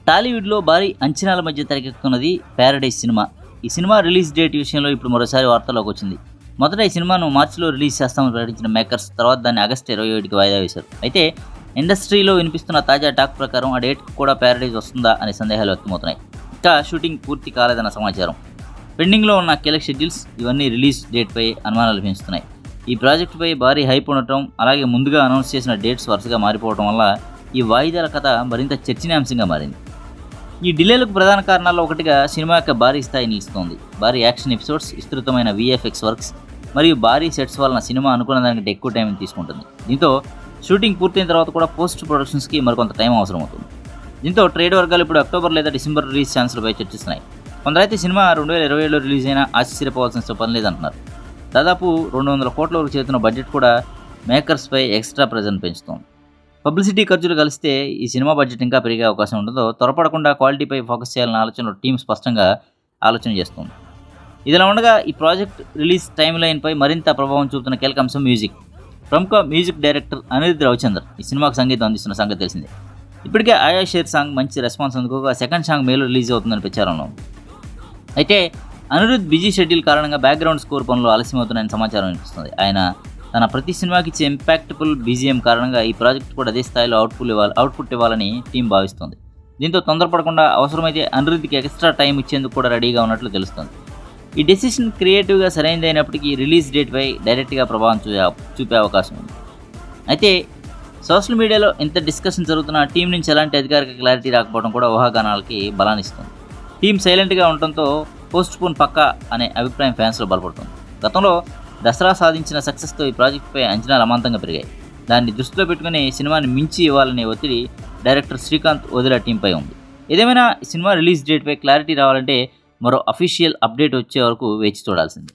టాలీవుడ్లో భారీ అంచనాల మధ్య తెరకెక్కుతున్నది ప్యారడైజ్ సినిమా. ఈ సినిమా రిలీజ్ డేట్ విషయంలో ఇప్పుడు మరోసారి వార్తల్లోకి వచ్చింది. మొదట ఈ సినిమాను మార్చిలో రిలీజ్ చేస్తామని ప్రకటించిన మేకర్స్ తర్వాత దాన్ని ఆగస్టు 27కి వాయిదా వేశారు. అయితే ఇండస్ట్రీలో వినిపిస్తున్న తాజా టాక్ ప్రకారం ఆ డేట్కు కూడా ప్యారడైజ్ వస్తుందా అనే సందేహాలు వ్యక్తమవుతున్నాయి. ఇంకా షూటింగ్ పూర్తి కాలేదన్న సమాచారం. పెండింగ్లో ఉన్న కీలక షెడ్యూల్స్ ఇవన్నీ రిలీజ్ డేట్పై అనుమానాలు పెంచుతున్నాయి. ఈ ప్రాజెక్టుపై భారీ హైప్ ఉండటం, అలాగే ముందుగా అనౌన్స్ చేసిన డేట్స్ వరుసగా మారిపోవడం వల్ల ఈ వాయిదాల కథ మరింత చర్చనీయాంశంగా మారింది. ఈ డిలేలకు ప్రధాన కారణాల్లో ఒకటిగా సినిమా యొక్క భారీ స్థాయి నిలుస్తోంది. భారీ యాక్షన్ ఎపిసోడ్స్, విస్తృతమైన VFX వర్క్స్ మరియు భారీ సెట్స్ వలన సినిమా అనుకున్న దానికంటే ఎక్కువ టైం తీసుకుంటుంది. దీంతో షూటింగ్ పూర్తయిన తర్వాత కూడా పోస్ట్ ప్రొడక్షన్స్కి మరికొంత టైం అవసరం అవుతుంది. దీంతో ట్రేడ్ వర్గాలు ఇప్పుడు అక్టోబర్ లేదా డిసెంబర్ రిలీజ్ ఛాన్స్లపై చర్చిస్తున్నాయి. కొందరైతే సినిమా 2027లో రిలీజ్ అయినా ఆశ్చర్యపోవాల్సిన పని లేదంటున్నారు. దాదాపు 200 కోట్ల వరకు చేరుతున్న బడ్జెట్ కూడా మేకర్స్పై ఎక్స్ట్రా ప్రెజర్ని పెంచుతోంది. పబ్లిసిటీ ఖర్చులు కలిస్తే ఈ సినిమా బడ్జెట్ ఇంకా పెరిగే అవకాశం ఉండదో త్వరపడకుండా క్వాలిటీపై ఫోకస్ చేయాలన్న ఆలోచనలో టీం స్పష్టంగా ఆలోచన చేస్తుంది. ఇదిలా ఉండగా ఈ ప్రాజెక్ట్ రిలీజ్ టైం లైన్పై మరింత ప్రభావం చూపుతున్న కీలక అంశం మ్యూజిక్. ప్రముఖ మ్యూజిక్ డైరెక్టర్ అనిరుద్ రవిచందర్ ఈ సినిమాకు సంగీతం అందిస్తున్న సంగతి తెలిసిందే. ఇప్పటికే ఆయా షేర్ సాంగ్ మంచి రెస్పాన్స్ అందుకోగా సెకండ్ సాంగ్ మేలో రిలీజ్ అవుతుందని ప్రచారంలో ఉంది. అయితే అనిరుద్ బిజీ షెడ్యూల్ కారణంగా బ్యాక్గ్రౌండ్ స్కోర్ పనులు ఆలస్యమవుతున్నాయని సమాచారం వినిపిస్తుంది. ఆయన తన ప్రతి సినిమాకి ఇచ్చే ఇంపాక్ట్ఫుల్ BGM కారణంగా ఈ ప్రాజెక్ట్ కూడా అదే స్థాయిలో అవుట్పుట్ ఇవ్వాలని టీం భావిస్తుంది. దీంతో తొందరపడకుండా అవసరమైతే అనిరుద్కి ఎక్స్ట్రా టైం ఇచ్చేందుకు కూడా రెడీగా ఉన్నట్లు తెలుస్తుంది. ఈ డెసిషన్ క్రియేటివ్గా సరైనది అయినప్పటికీ రిలీజ్ డేట్పై డైరెక్ట్గా ప్రభావం చూపే అవకాశం ఉంది. అయితే సోషల్ మీడియాలో ఇంత డిస్కషన్ జరుగుతున్న టీం నుంచి ఎలాంటి అధికారిక క్లారిటీ రాకపోవడం కూడా ఊహాగానాలకి బలాన్నిస్తుంది. టీం సైలెంట్గా ఉండటంతో పోస్ట్ పోన్ పక్కా అనే అభిప్రాయం ఫ్యాన్స్లో బలపడుతుంది. గతంలో దసరా సాధించిన సక్సెస్తో ఈ ప్రాజెక్టుపై అంచనాలు అమాంతంగా పెరిగాయి. దాన్ని దృష్టిలో పెట్టుకుని సినిమాని మించి ఇవ్వాలనే ఒత్తిడి డైరెక్టర్ శ్రీకాంత్ వదిలా టీంపై ఉంది. ఏదేమైనా ఈ సినిమా రిలీజ్ డేట్పై క్లారిటీ రావాలంటే మరో అఫీషియల్ అప్డేట్ వచ్చే వరకు వేచి చూడాల్సిందే.